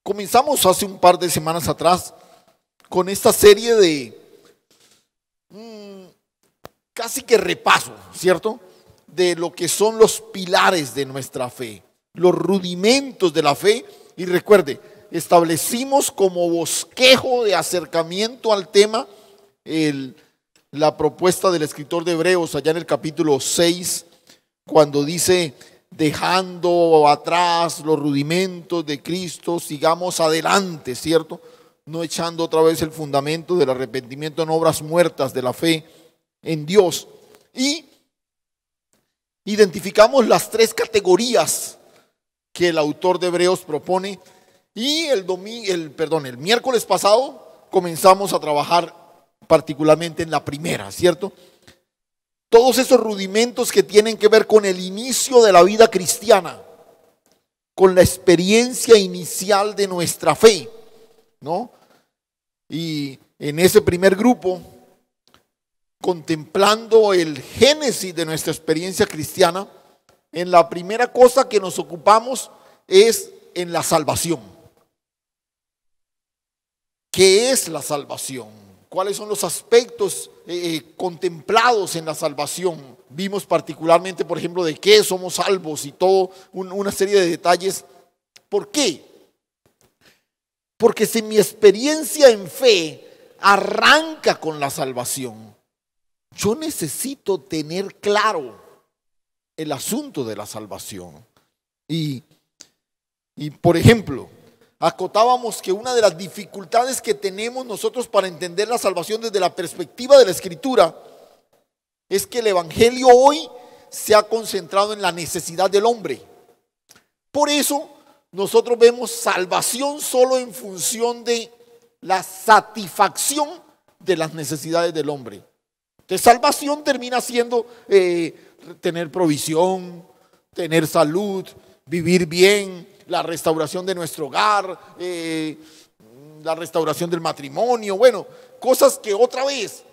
Comenzamos hace un par de semanas atrás con esta serie de casi que repaso, ¿cierto? De lo que son los pilares de nuestra fe, los rudimentos de la fe. Y recuerde, establecimos como bosquejo de acercamiento al tema la propuesta del escritor de Hebreos allá en el capítulo 6, cuando dice: dejando atrás los rudimentos de Cristo, sigamos adelante, ¿cierto? No echando otra vez el fundamento del arrepentimiento en obras muertas de la fe en Dios. Y identificamos las tres categorías que el autor de Hebreos propone. Y el miércoles pasado comenzamos a trabajar particularmente en la primera, ¿cierto? Todos esos rudimentos que tienen que ver con el inicio de la vida cristiana, con la experiencia inicial de nuestra fe, ¿no? Y en ese primer grupo, contemplando el génesis de nuestra experiencia cristiana, en la primera cosa que nos ocupamos es en la salvación. ¿Qué es la salvación? ¿Cuáles son los aspectos contemplados en la salvación? Vimos particularmente, por ejemplo, de qué somos salvos y todo, una serie de detalles. ¿Por qué? Porque si mi experiencia en fe arranca con la salvación, yo necesito tener claro el asunto de la salvación. Y por ejemplo, acotábamos que una de las dificultades que tenemos nosotros para entender la salvación desde la perspectiva de la Escritura es que el Evangelio hoy se ha concentrado en la necesidad del hombre. Por eso nosotros vemos salvación solo en función de la satisfacción de las necesidades del hombre. Entonces, salvación termina siendo tener provisión, tener salud, vivir bien, la restauración de nuestro hogar, la restauración del matrimonio, bueno, cosas que otra vez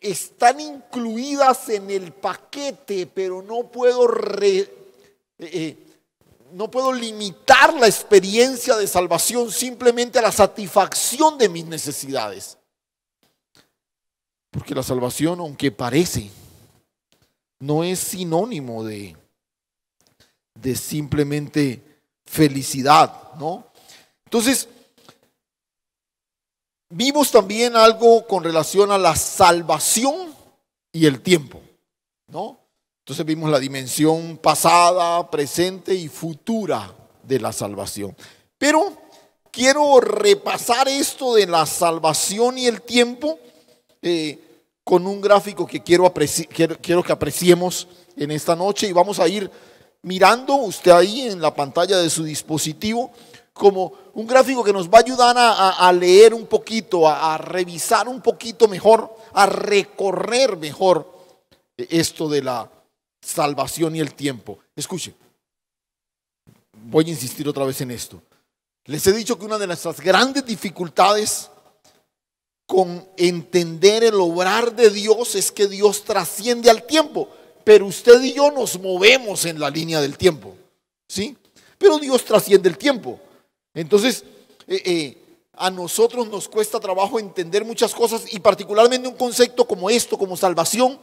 están incluidas en el paquete, pero no puedo limitar la experiencia de salvación simplemente a la satisfacción de mis necesidades. Porque la salvación, aunque parece, no es sinónimo de simplemente felicidad, ¿no? Entonces, vimos también algo con relación a la salvación y el tiempo, ¿no? Entonces vimos la dimensión pasada, presente y futura de la salvación. Pero quiero repasar esto de la salvación y el tiempo con un gráfico que quiero que apreciemos en esta noche, y vamos a ir mirando usted ahí en la pantalla de su dispositivo como un gráfico que nos va a ayudar a leer un poquito, a revisar un poquito mejor, a recorrer mejor esto de la salvación y el tiempo. Escuche, voy a insistir otra vez en esto. Les he dicho que una de nuestras grandes dificultades con entender el obrar de Dios es que Dios trasciende al tiempo. Pero usted y yo nos movemos en la línea del tiempo, ¿sí? Pero Dios trasciende el tiempo. Entonces, a nosotros nos cuesta trabajo entender muchas cosas, y particularmente un concepto como esto, como salvación,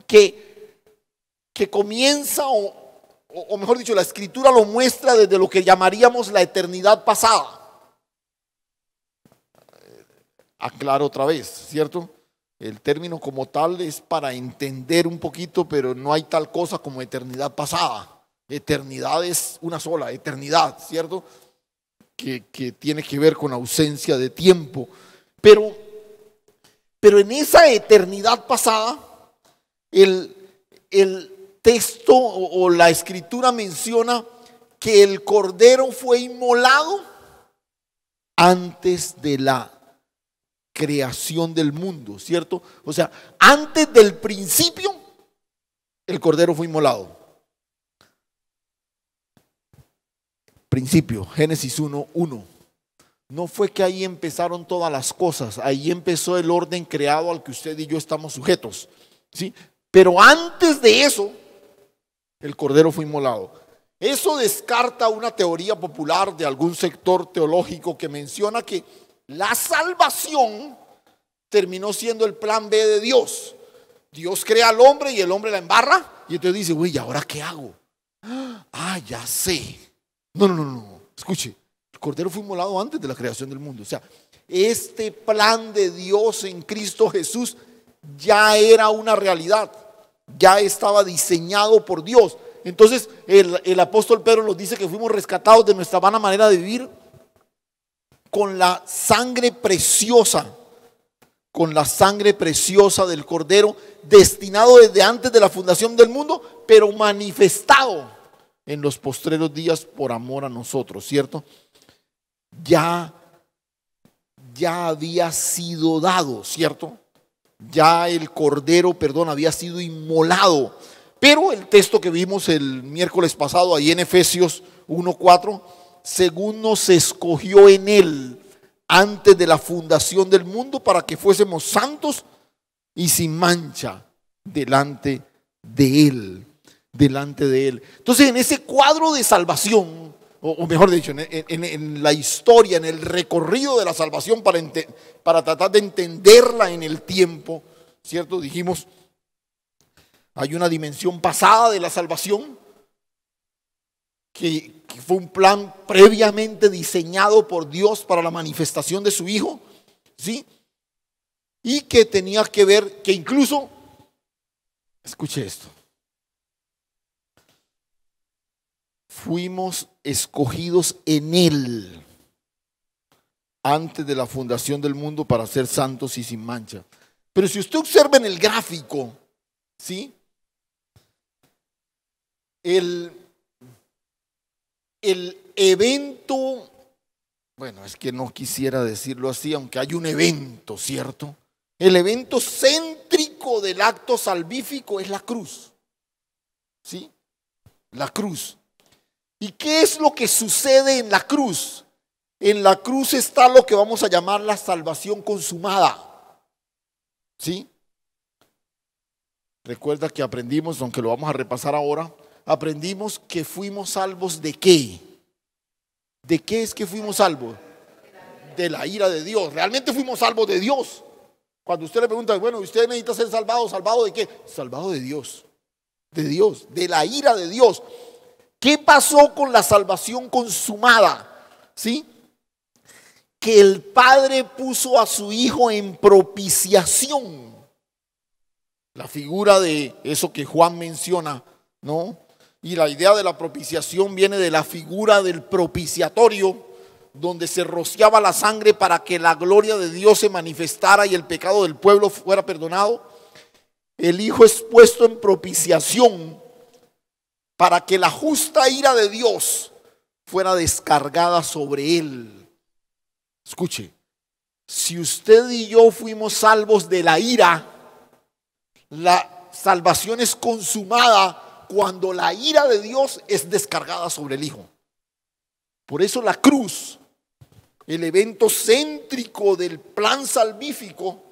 que comienza, o mejor dicho, la Escritura lo muestra desde lo que llamaríamos la eternidad pasada. Aclaro otra vez, ¿cierto? El término como tal es para entender un poquito, pero no hay tal cosa como eternidad pasada. Eternidad es una sola, eternidad, ¿cierto? Que tiene que ver con ausencia de tiempo. Pero en esa eternidad pasada, el texto o la Escritura menciona que el Cordero fue inmolado antes de la creación del mundo, ¿cierto? O sea, antes del principio, el Cordero fue inmolado. Principio, Génesis 1:1. No fue que ahí empezaron todas las cosas, ahí empezó el orden creado al que usted y yo estamos sujetos, ¿sí? Pero antes de eso, el Cordero fue inmolado. Eso descarta una teoría popular de algún sector teológico que menciona que la salvación terminó siendo el plan B de Dios. Dios crea al hombre y el hombre la embarra y entonces dice, uy, ¿y ahora qué hago? Ah, ya sé. No. Escuche, el Cordero fue inmolado antes de la creación del mundo. O sea, este plan de Dios en Cristo Jesús ya era una realidad. Ya estaba diseñado por Dios. Entonces el apóstol Pedro nos dice que fuimos rescatados de nuestra vana manera de vivir con la sangre preciosa. Con la sangre preciosa del Cordero, destinado desde antes de la fundación del mundo, pero manifestado en los postreros días por amor a nosotros, ¿cierto? Ya había sido dado, ¿cierto? Ya el Cordero, había sido inmolado. Pero el texto que vimos el miércoles pasado, ahí en Efesios 1:4, según nos escogió en él antes de la fundación del mundo para que fuésemos santos y sin mancha delante de él. Entonces, en ese cuadro de salvación, o mejor dicho, en la historia, en el recorrido de la salvación para tratar de entenderla en el tiempo, ¿cierto? Dijimos, hay una dimensión pasada de la salvación que fue un plan previamente diseñado por Dios para la manifestación de su Hijo, ¿sí? Y que tenía que ver, que incluso, escuche esto, fuimos escogidos en Él antes de la fundación del mundo para ser santos y sin mancha. Pero si usted observa en el gráfico, ¿sí? El evento, bueno, es que no quisiera decirlo así, aunque hay un evento, ¿cierto? El evento céntrico del acto salvífico es la cruz, ¿sí? La cruz. ¿Y qué es lo que sucede en la cruz? En la cruz está lo que vamos a llamar la salvación consumada, ¿sí? Recuerda que aprendimos, aunque lo vamos a repasar ahora, aprendimos que fuimos salvos ¿de qué? ¿De qué es que fuimos salvos? De la ira de Dios. Realmente fuimos salvos de Dios. Cuando usted le pregunta, bueno, ¿usted necesita ser salvado? ¿Salvado de qué? Salvado de Dios. De Dios, de la ira de Dios. ¿Qué pasó con la salvación consumada? ¿Sí? Que el Padre puso a su Hijo en propiciación. La figura de eso que Juan menciona, ¿no? Y la idea de la propiciación viene de la figura del propiciatorio, donde se rociaba la sangre para que la gloria de Dios se manifestara y el pecado del pueblo fuera perdonado. El Hijo es puesto en propiciación para que la justa ira de Dios fuera descargada sobre él. Escuche, si usted y yo fuimos salvos de la ira, la salvación es consumada cuando la ira de Dios es descargada sobre el Hijo. Por eso la cruz, el evento céntrico del plan salvífico,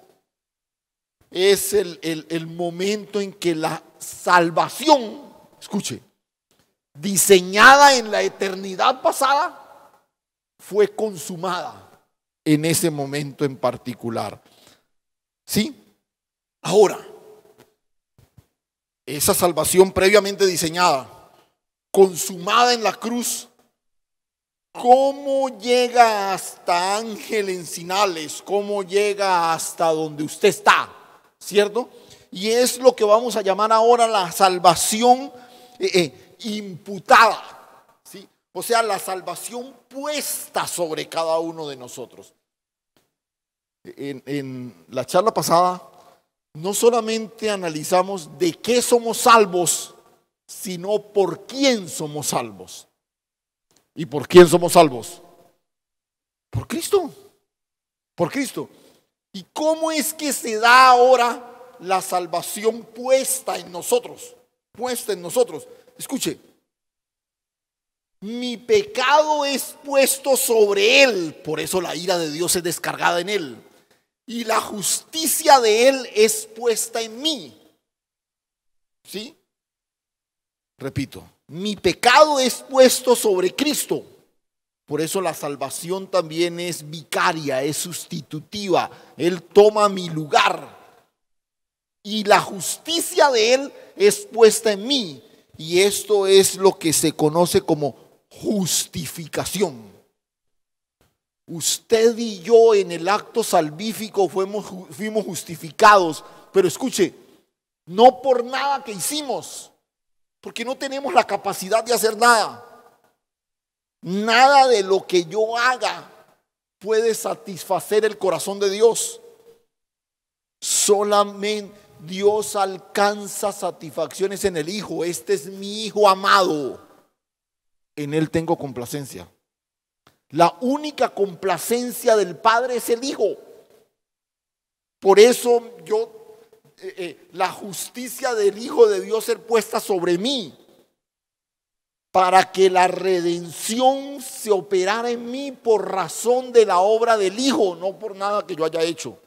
es el momento en que la salvación, escuche, diseñada en la eternidad pasada, fue consumada en ese momento en particular. ¿Sí? Ahora, esa salvación previamente diseñada, consumada en la cruz, ¿cómo llega hasta Ángel Encinales? ¿Cómo llega hasta donde usted está? ¿Cierto? Y es lo que vamos a llamar ahora la salvación imputada, ¿sí? O sea, la salvación puesta sobre cada uno de nosotros. En la charla pasada no solamente analizamos de qué somos salvos, sino por quién somos salvos. ¿Y por quién somos salvos? Por Cristo. Por Cristo. ¿Y cómo es que se da ahora la salvación puesta en nosotros? Puesta en nosotros. Escuche, mi pecado es puesto sobre él, por eso la ira de Dios es descargada en él. Y la justicia de él es puesta en mí. ¿Sí? Repito, Mi pecado es puesto sobre Cristo. Por eso la salvación también es vicaria, es sustitutiva. Él toma mi lugar. Y la justicia de Él es puesta en mí. Y esto es lo que se conoce como justificación. Usted y yo en el acto salvífico fuimos justificados. Pero escuche, no por nada que hicimos, porque no tenemos la capacidad de hacer nada. Nada de lo que yo haga puede satisfacer el corazón de Dios. Solamente Dios alcanza satisfacciones en el Hijo. Este es mi Hijo amado. En Él tengo complacencia. La única complacencia del Padre es el Hijo. Por eso la justicia del Hijo debió ser puesta sobre mí, para que la redención se operara en mí por razón de la obra del Hijo, no por nada que yo haya hecho.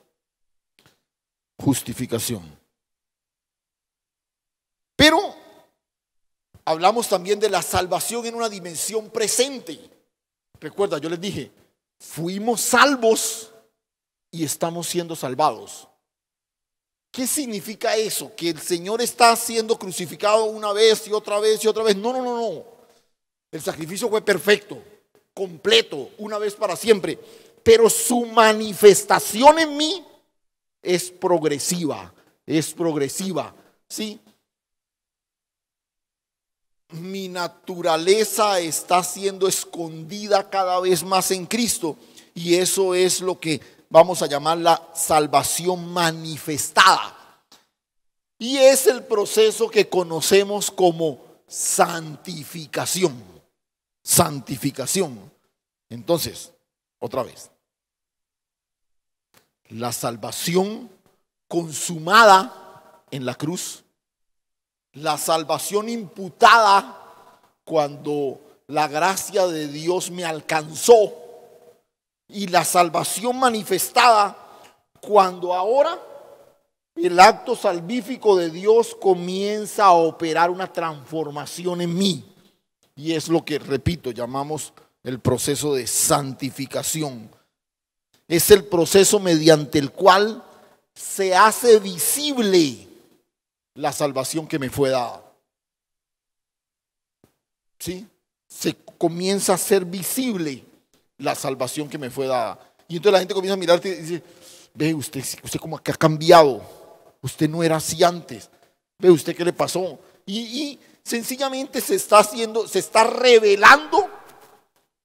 Justificación. Pero hablamos también de la salvación en una dimensión presente. Recuerda, yo les dije, fuimos salvos y estamos siendo salvados. ¿Qué significa eso? ¿Que el Señor está siendo crucificado una vez y otra vez y otra vez? No, no, no, no. El sacrificio fue perfecto, completo, una vez para siempre. Pero su manifestación en mí es progresiva, ¿sí? Mi naturaleza está siendo escondida cada vez más en Cristo. Y eso es lo que vamos a llamar la salvación manifestada. Y es el proceso que conocemos como santificación. Santificación. Entonces, otra vez. La salvación consumada en la cruz. La salvación imputada cuando la gracia de Dios me alcanzó. Y la salvación manifestada cuando ahora el acto salvífico de Dios comienza a operar una transformación en mí. Y es lo que, repito, llamamos el proceso de santificación. Es el proceso mediante el cual se hace visible la salvación que me fue dada. ¿Sí? Se comienza a ser visible la salvación que me fue dada. Y entonces la gente comienza a mirarte y dice: ve usted como que ha cambiado. Usted no era así antes. Ve usted qué le pasó. Y sencillamente se está revelando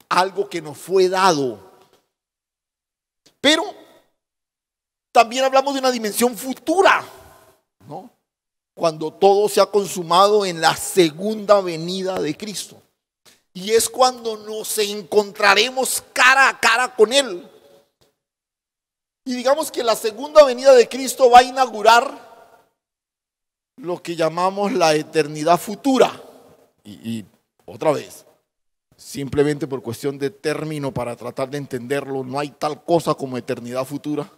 algo que nos fue dado. Pero también hablamos de una dimensión futura, ¿no? Cuando todo se ha consumado en la segunda venida de Cristo. Y es cuando nos encontraremos cara a cara con Él. Y digamos que la segunda venida de Cristo va a inaugurar lo que llamamos la eternidad futura. Y otra vez, simplemente por cuestión de término, para tratar de entenderlo, no hay tal cosa como eternidad futura.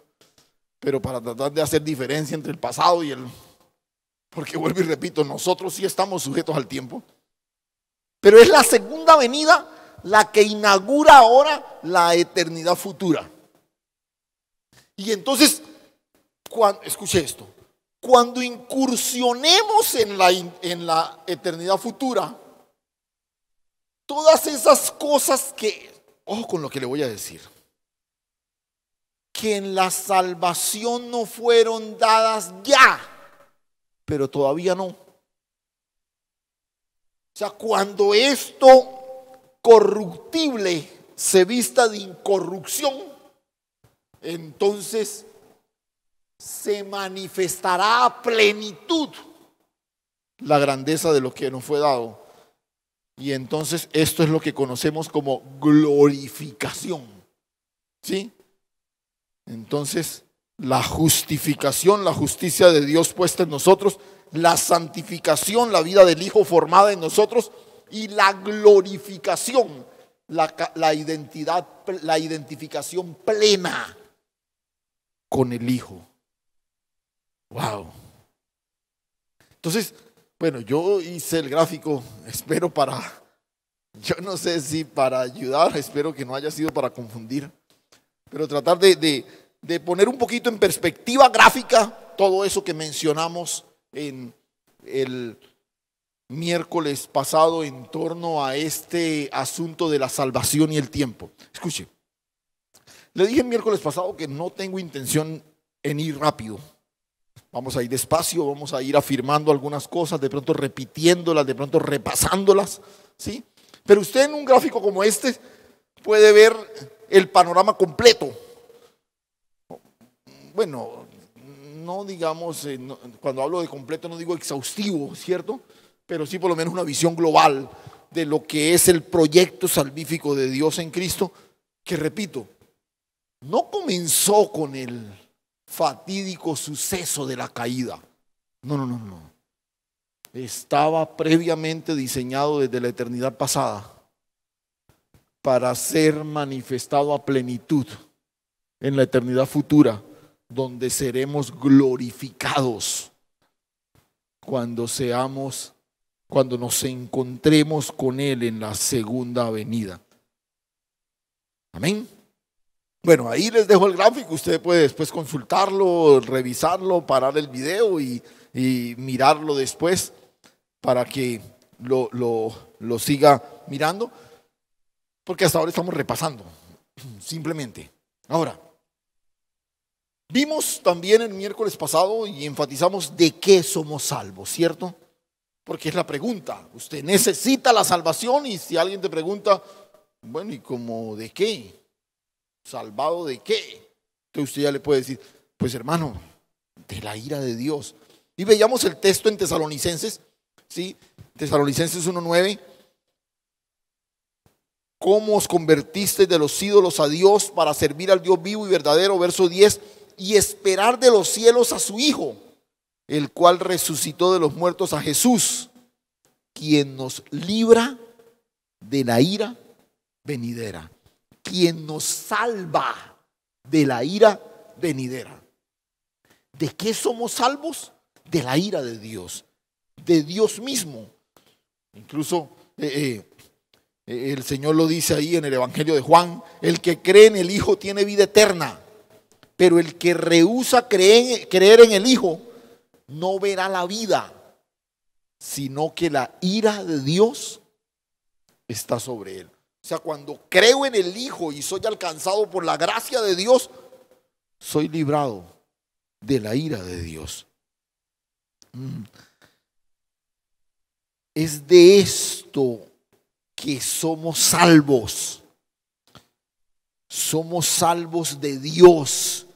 Pero para tratar de hacer diferencia entre el pasado y porque vuelvo y repito, nosotros sí estamos sujetos al tiempo. Pero es la segunda venida la que inaugura ahora la eternidad futura. Y entonces, escuche esto, cuando incursionemos en la eternidad futura, todas esas cosas ojo con lo que le voy a decir, que en la salvación no fueron dadas ya, pero todavía no. O sea, cuando esto corruptible se vista de incorrupción, entonces se manifestará a plenitud la grandeza de lo que nos fue dado. Y entonces esto es lo que conocemos como glorificación. ¿Sí? Entonces, la justificación, la justicia de Dios puesta en nosotros, la santificación, la vida del Hijo formada en nosotros, y la glorificación, la identificación plena con el Hijo. Wow. Entonces, Bueno, yo hice el gráfico, espero yo no sé si para ayudar, espero que no haya sido para confundir, pero tratar de poner un poquito en perspectiva gráfica todo eso que mencionamos en el miércoles pasado en torno a este asunto de la salvación y el tiempo. Escuche, le dije el miércoles pasado que no tengo intención en ir rápido. Vamos a ir despacio, vamos a ir afirmando algunas cosas, de pronto repitiéndolas, de pronto repasándolas, ¿sí? Pero usted en un gráfico como este puede ver el panorama completo. Bueno, no digamos, cuando hablo de completo no digo exhaustivo, ¿cierto? Pero sí por lo menos una visión global de lo que es el proyecto salvífico de Dios en Cristo, que repito, no comenzó con el fatídico suceso de la caída. No. Estaba previamente diseñado desde la eternidad pasada para ser manifestado a plenitud en la eternidad futura, donde seremos glorificados cuando nos encontremos con Él en la segunda venida. Amén. Bueno, ahí les dejo el gráfico, usted puede después consultarlo, revisarlo, parar el video y mirarlo después para que lo siga mirando, porque hasta ahora estamos repasando, simplemente. Ahora, vimos también el miércoles pasado y enfatizamos de qué somos salvos, ¿cierto? Porque es la pregunta, usted necesita la salvación y si alguien te pregunta, bueno, ¿y cómo de qué? ¿Salvado de qué? Entonces usted ya le puede decir, pues hermano, de la ira de Dios. Y veíamos el texto en Tesalonicenses, ¿sí? Tesalonicenses 1:9. ¿Cómo os convertisteis de los ídolos a Dios para servir al Dios vivo y verdadero? Verso 10. Y esperar de los cielos a su Hijo, el cual resucitó de los muertos, a Jesús, quien nos libra de la ira venidera. Quien nos salva de la ira venidera. ¿De qué somos salvos? De la ira de Dios, de Dios mismo. Incluso el Señor lo dice ahí en el Evangelio de Juan: el que cree en el Hijo tiene vida eterna, pero el que rehúsa creer en el Hijo no verá la vida, sino que la ira de Dios está sobre él. O sea, cuando creo en el Hijo y soy alcanzado por la gracia de Dios, soy librado de la ira de Dios. Es de esto que somos salvos. Somos salvos de Dios,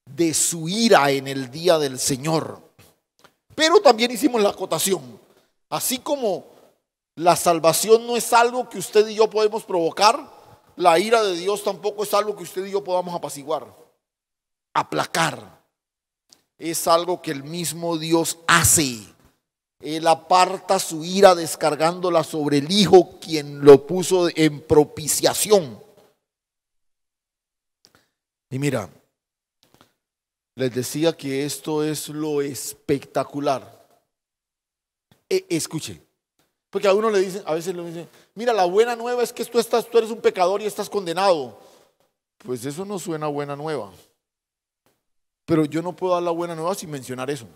de su ira en el día del Señor. Pero también hicimos la acotación, así como la salvación no es algo que usted y yo podemos provocar, la ira de Dios tampoco es algo que usted y yo podamos apaciguar, aplacar. Es algo que el mismo Dios hace. Él aparta su ira descargándola sobre el Hijo, quien lo puso en propiciación. Y mira, les decía que esto es lo espectacular. Escuche. Porque a uno le dicen, a veces le dicen, mira, la buena nueva es que tú eres un pecador y estás condenado. Pues eso no suena buena nueva. Pero yo no puedo dar la buena nueva sin mencionar eso.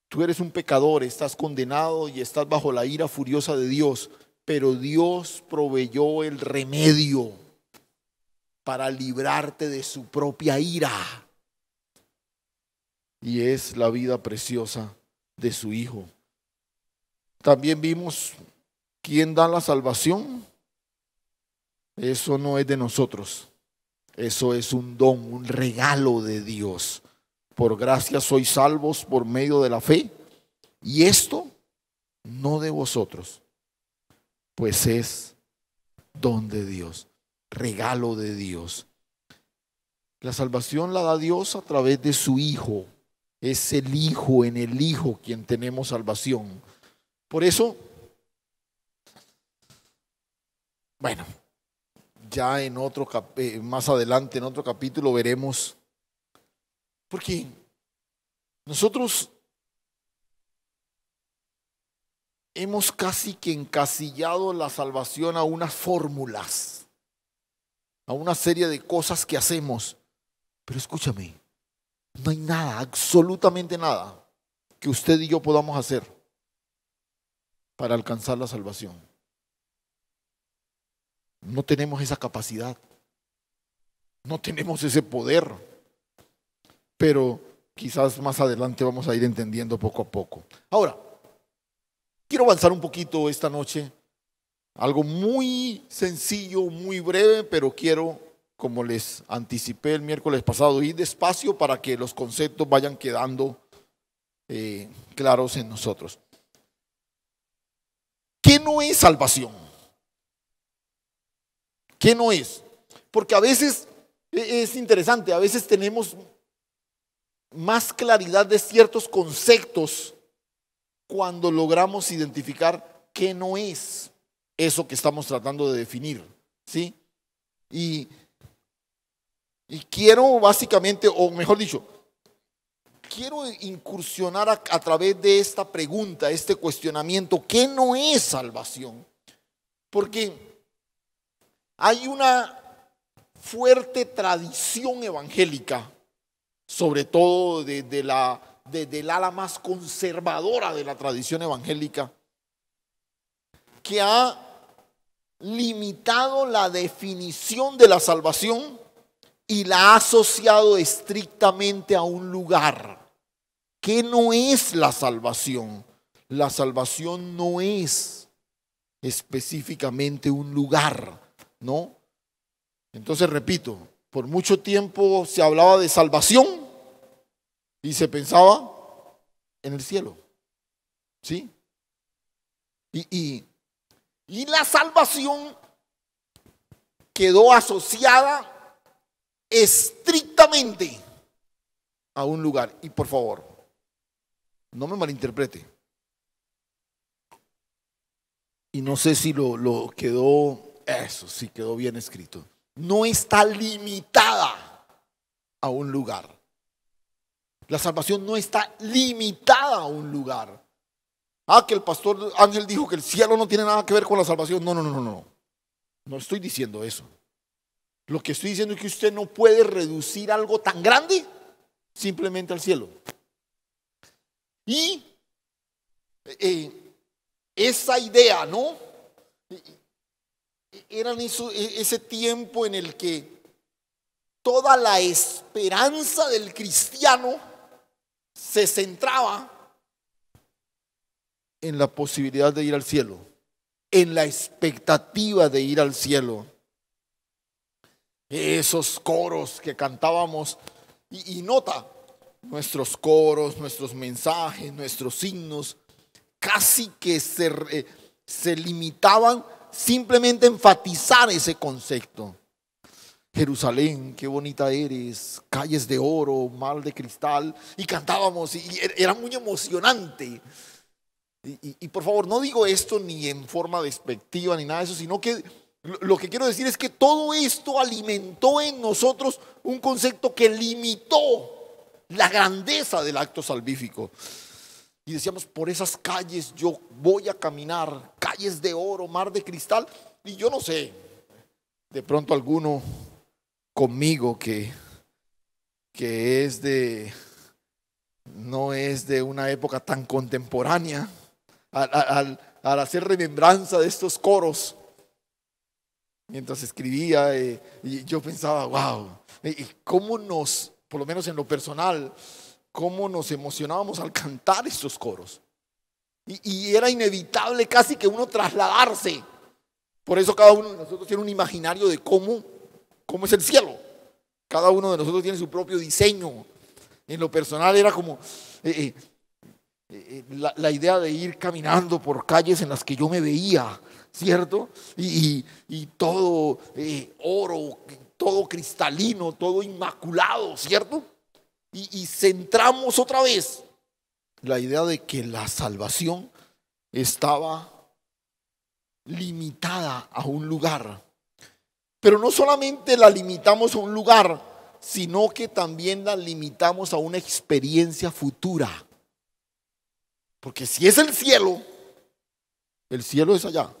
Tú eres un pecador, estás condenado y estás bajo la ira furiosa de Dios. Pero Dios proveyó el remedio para librarte de su propia ira. Y es la vida preciosa de su Hijo. También vimos quién da la salvación. Eso no es de nosotros. Eso es un don, un regalo de Dios. Por gracia sois salvos por medio de la fe. Y esto no de vosotros, pues es don de Dios, regalo de Dios. La salvación la da Dios a través de su Hijo. Es el Hijo, en el Hijo quien tenemos salvación. Por eso, bueno, ya en otro más adelante en otro capítulo veremos, porque nosotros hemos casi que encasillado la salvación a unas fórmulas, a una serie de cosas que hacemos. Pero escúchame, no hay nada, absolutamente nada, que usted y yo podamos hacer para alcanzar la salvación. No tenemos esa capacidad, no tenemos ese poder, pero quizás más adelante vamos a ir entendiendo poco a poco. Ahora, quiero avanzar un poquito esta noche, algo muy sencillo, muy breve, pero quiero, como les anticipé el miércoles pasado, ir despacio para que los conceptos vayan quedando claros en nosotros. ¿Qué no es salvación? ¿Qué no es? Porque a veces es interesante, a veces tenemos más claridad de ciertos conceptos cuando logramos identificar qué no es eso que estamos tratando de definir, ¿sí? Y quiero básicamente, o mejor dicho, quiero incursionar a través de esta pregunta, este cuestionamiento, ¿qué no es salvación? Porque hay una fuerte tradición evangélica, sobre todo del ala más conservadora de la tradición evangélica, que ha limitado la definición de la salvación y la ha asociado estrictamente a un lugar. ¿Qué no es la salvación? La salvación no es específicamente un lugar, ¿no? Entonces, repito, por mucho tiempo se hablaba de salvación y se pensaba en el cielo, ¿sí? Y la salvación quedó asociada estrictamente a un lugar. Y por favor, no me malinterprete. Y no sé si lo quedó, eso sí quedó bien escrito. No está limitada a un lugar. La salvación no está limitada a un lugar. Que el pastor Ángel dijo que el cielo no tiene nada que ver con la salvación. No. No estoy diciendo eso. Lo que estoy diciendo es que usted no puede reducir algo tan grande simplemente al cielo. Y esa idea, ¿no? Era ese tiempo en el que toda la esperanza del cristiano se centraba en la posibilidad de ir al cielo, en la expectativa de ir al cielo. Esos coros que cantábamos, y nota, nuestros coros, nuestros mensajes, nuestros himnos, casi que se limitaban simplemente a enfatizar ese concepto. Jerusalén, qué bonita eres, calles de oro, mar de cristal, y cantábamos, y era muy emocionante. Y por favor, no digo esto ni en forma despectiva ni nada de eso, sino que lo que quiero decir es que todo esto alimentó en nosotros un concepto que limitó la grandeza del acto salvífico. Y decíamos, por esas calles yo voy a caminar, calles de oro, mar de cristal. Y yo no sé, de pronto alguno conmigo que no es de una época tan contemporánea, al hacer remembranza de estos coros, mientras escribía, y yo pensaba, wow, y cómo nos, por lo menos en lo personal, cómo nos emocionábamos al cantar estos coros. Y era inevitable casi que uno trasladarse. Por eso cada uno de nosotros tiene un imaginario de cómo es el cielo. Cada uno de nosotros tiene su propio diseño. En lo personal era como la idea de ir caminando por calles en las que yo me veía, ¿cierto? Y todo oro, todo cristalino, todo inmaculado, ¿cierto? Y centramos otra vez la idea de que la salvación estaba limitada a un lugar. Pero no solamente la limitamos a un lugar, sino que también la limitamos a una experiencia futura. Porque si es el cielo, El cielo es allá.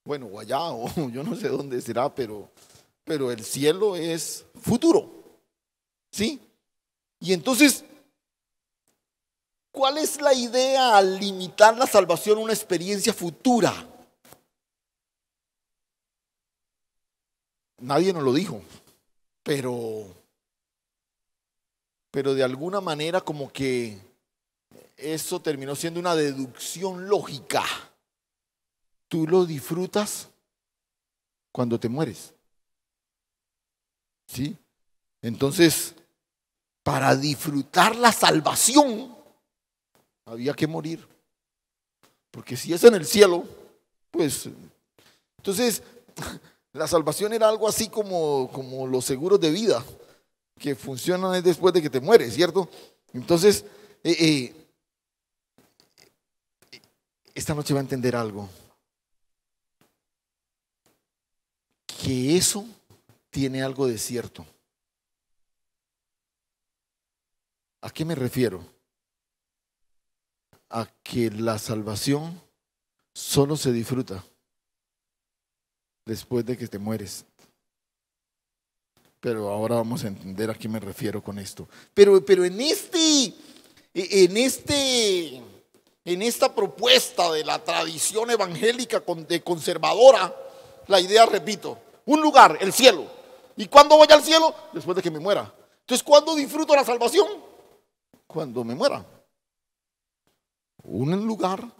Bueno, o allá, o yo no sé dónde será, pero el cielo es futuro. ¿Sí? Y entonces, ¿cuál es la idea al limitar la salvación a una experiencia futura? Nadie nos lo dijo, pero de alguna manera como que eso terminó siendo una deducción lógica. Tú lo disfrutas cuando te mueres. ¿Sí? Entonces, para disfrutar la salvación, había que morir. Porque si es en el cielo, pues, entonces, la salvación era algo así como los seguros de vida, que funcionan después de que te mueres, ¿cierto? Entonces, esta noche va a entender algo. Que eso tiene algo de cierto. ¿A qué me refiero? A que la salvación solo se disfruta después de que te mueres. Pero ahora vamos a entender a qué me refiero con esto. Pero en esta propuesta de la tradición evangélica conservadora, la idea, repito, un lugar, el cielo. ¿Y cuándo voy al cielo? Después de que me muera. Entonces, ¿cuándo disfruto la salvación? Cuando me muera. Un lugar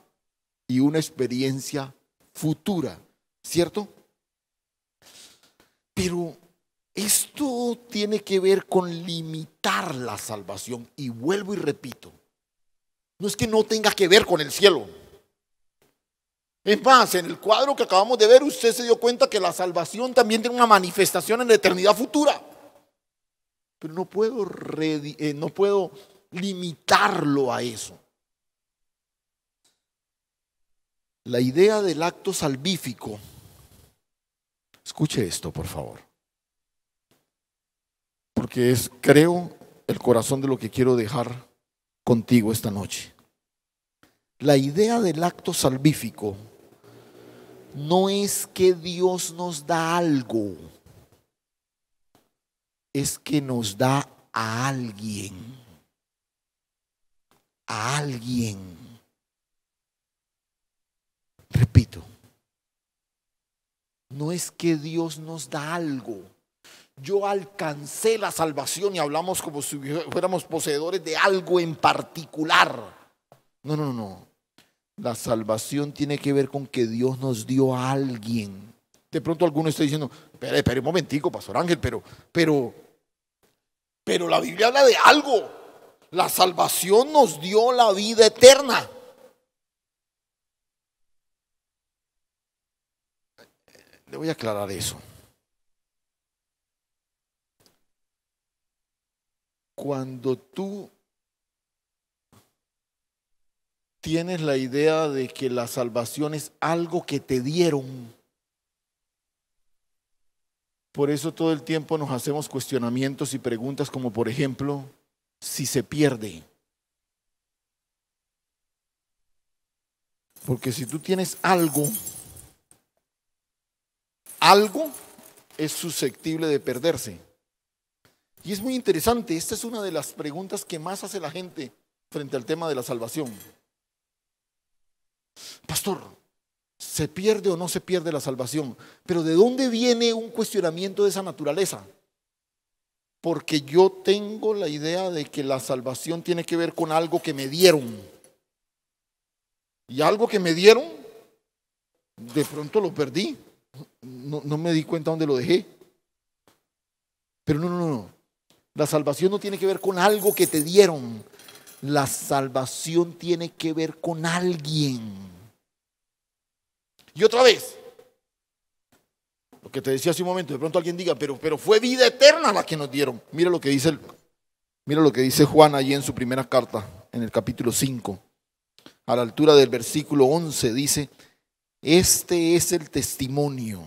y una experiencia futura, ¿cierto? Pero esto tiene que ver con limitar la salvación. Y vuelvo y repito, no es que no tenga que ver con el cielo. Es más, en el cuadro que acabamos de ver, usted se dio cuenta que la salvación también tiene una manifestación en la eternidad futura. Pero no puedo limitarlo a eso. La idea del acto salvífico, escuche esto, por favor, porque es, creo, el corazón de lo que quiero dejar contigo esta noche. La idea del acto salvífico no es que Dios nos da algo, es que nos da a alguien. A alguien. Repito, no es que Dios nos da algo. Yo alcancé la salvación y hablamos como si fuéramos poseedores de algo en particular. No. La salvación tiene que ver con que Dios nos dio a alguien. De pronto alguno está diciendo, espere un momentico, Pastor Ángel, pero la Biblia habla de algo. La salvación nos dio la vida eterna. Le voy a aclarar eso. Cuando tú tienes la idea de que la salvación es algo que te dieron, por eso todo el tiempo nos hacemos cuestionamientos y preguntas como, por ejemplo, si se pierde. Porque si tú tienes algo es susceptible de perderse. Y es muy interesante, esta es una de las preguntas que más hace la gente frente al tema de la salvación. Pastor, ¿se pierde o no se pierde la salvación? Pero ¿de dónde viene un cuestionamiento de esa naturaleza? Porque yo tengo la idea de que la salvación tiene que ver con algo que me dieron. Y algo que me dieron, de pronto lo perdí. No me di cuenta dónde lo dejé. Pero no. La salvación no tiene que ver con algo que te dieron. La salvación tiene que ver con alguien. Y otra vez, lo que te decía hace un momento, de pronto alguien diga, pero fue vida eterna la que nos dieron. Mira lo que dice Juan allí en su primera carta, en el capítulo 5, a la altura del versículo 11, dice: este es el testimonio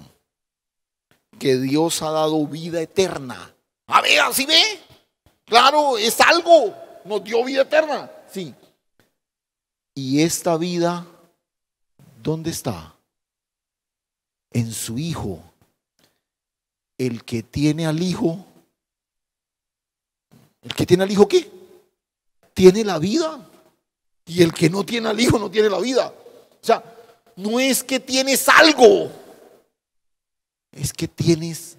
que Dios ha dado vida eterna. A ver, ¿así ve? Claro, es algo, nos dio vida eterna, sí. Y esta vida ¿Dónde está? En su Hijo. El que tiene al Hijo, ¿el que tiene al Hijo qué? Tiene la vida. Y el que no tiene al Hijo no tiene la vida. O sea, no es que tienes algo, es que tienes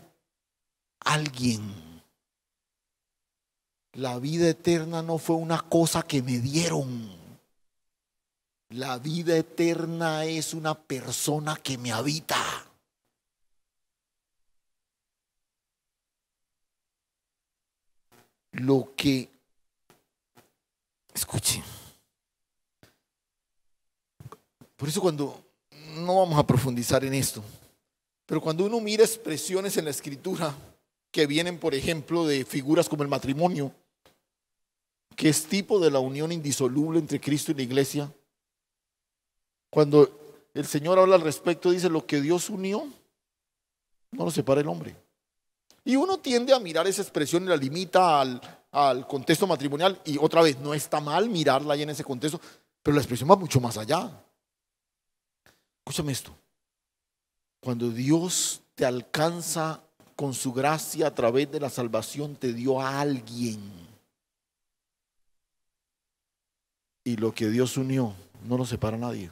alguien. La vida eterna no fue una cosa que me dieron. La vida eterna es una persona que me habita. Lo que, escuchen, por eso cuando, no vamos a profundizar en esto, pero cuando uno mira expresiones en la Escritura que vienen, por ejemplo, de figuras como el matrimonio, que es tipo de la unión indisoluble entre Cristo y la iglesia, cuando el Señor habla al respecto, dice: lo que Dios unió, no lo separa el hombre. Y uno tiende a mirar esa expresión y la limita al contexto matrimonial, y otra vez, no está mal mirarla ahí en ese contexto, pero la expresión va mucho más allá. Escúchame esto: cuando Dios te alcanza con su gracia a través de la salvación, te dio a alguien. Y lo que Dios unió, no lo separa nadie.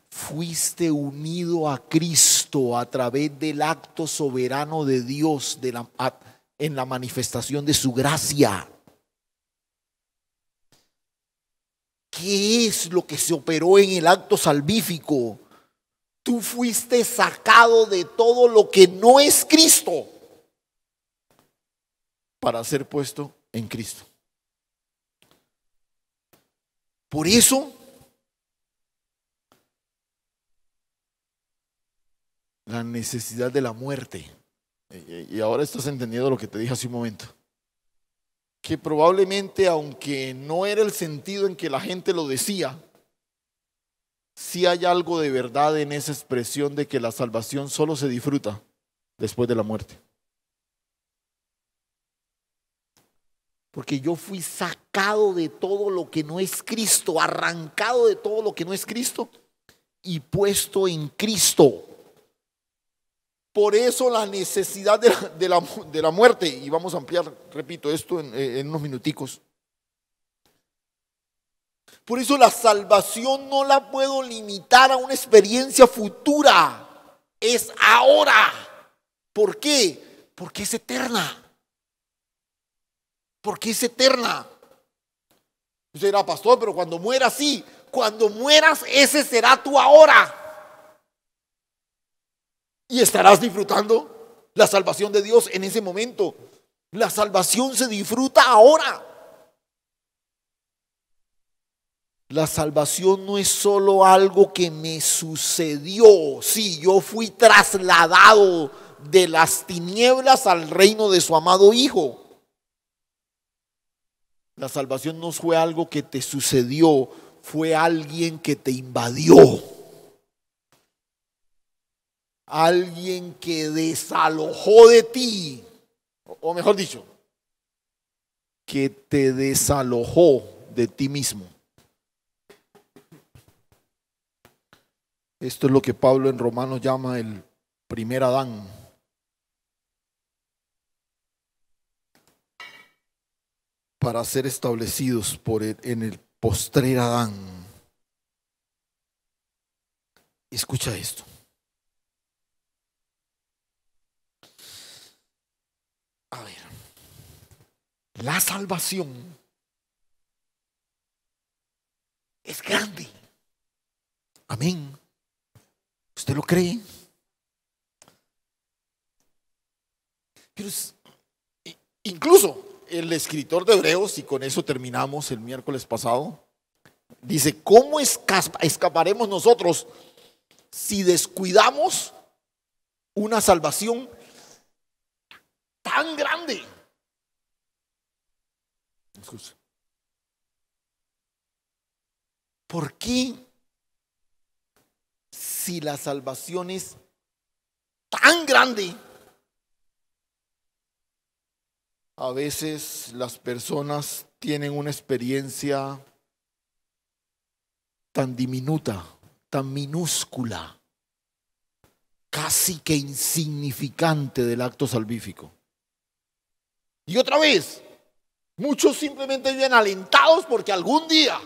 Fuiste unido a Cristo a través del acto soberano de Dios en la manifestación de su gracia. ¿Qué es lo que se operó en el acto salvífico? Tú fuiste sacado de todo lo que no es Cristo para ser puesto en Cristo. Por eso, la necesidad de la muerte. Y ahora estás entendiendo lo que te dije hace un momento. Que probablemente, aunque no era el sentido en que la gente lo decía, sí hay algo de verdad en esa expresión de que la salvación solo se disfruta después de la muerte. Porque yo fui sacado de todo lo que no es Cristo, arrancado de todo lo que no es Cristo y puesto en Cristo. Por eso la necesidad de la muerte, y vamos a ampliar, repito, esto en unos minuticos. Por eso la salvación no la puedo limitar a una experiencia futura, es ahora. ¿Por qué? Porque es eterna. Porque es eterna. Usted dirá: pastor, pero cuando mueras, sí. Cuando mueras, ese será tu ahora. Y estarás disfrutando la salvación de Dios en ese momento. La salvación se disfruta ahora. La salvación no es solo algo que me sucedió. Sí, yo fui trasladado de las tinieblas al reino de su amado Hijo. La salvación no fue algo que te sucedió, fue alguien que te invadió. Alguien que desalojó de ti, o mejor dicho, que te desalojó de ti mismo. Esto es lo que Pablo en Romanos llama el primer Adán. Para ser establecidos en el postrer Adán. Escucha esto. A ver, la salvación es grande. Amén. ¿Usted lo cree? Pero incluso el escritor de Hebreos, y con eso terminamos el miércoles pasado, dice: ¿cómo escaparemos nosotros si descuidamos una salvación tan grande? Escucha. ¿Por qué, si la salvación es tan grande, a veces las personas tienen una experiencia tan diminuta, tan minúscula, casi que insignificante del acto salvífico. Y otra vez, muchos simplemente viven alentados porque algún día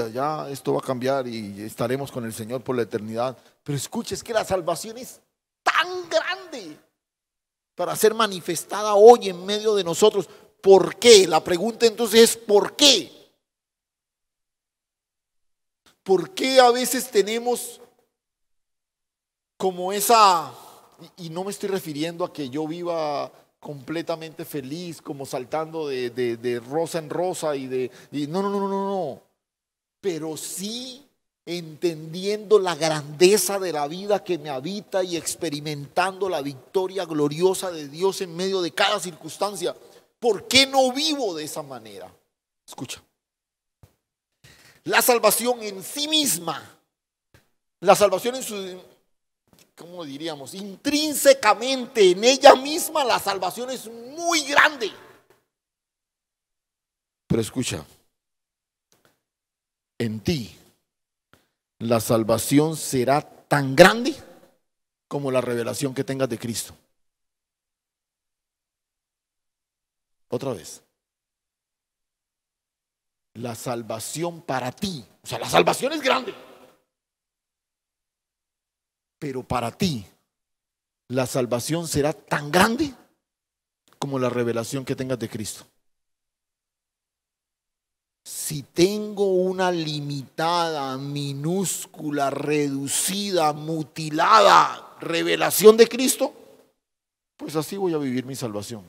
ya esto va a cambiar y estaremos con el Señor por la eternidad. Pero escuche, es que la salvación es tan grande para ser manifestada hoy en medio de nosotros. ¿Por qué? La pregunta entonces es ¿por qué? ¿Por qué a veces tenemos como esa, y no me estoy refiriendo a que yo viva completamente feliz, como saltando de rosa en rosa no, pero sí entendiendo la grandeza de la vida que me habita y experimentando la victoria gloriosa de Dios en medio de cada circunstancia? ¿Por qué no vivo de esa manera? Escucha, la salvación en sí misma, la salvación en su, ¿cómo diríamos? Intrínsecamente en ella misma la salvación es muy grande. Pero escucha, en ti la salvación será tan grande como la revelación que tengas de Cristo. Otra vez. La salvación para ti, o sea, la salvación es grande. Pero para ti, la salvación será tan grande como la revelación que tengas de Cristo. Si tengo una limitada, minúscula, reducida, mutilada revelación de Cristo, pues así voy a vivir mi salvación.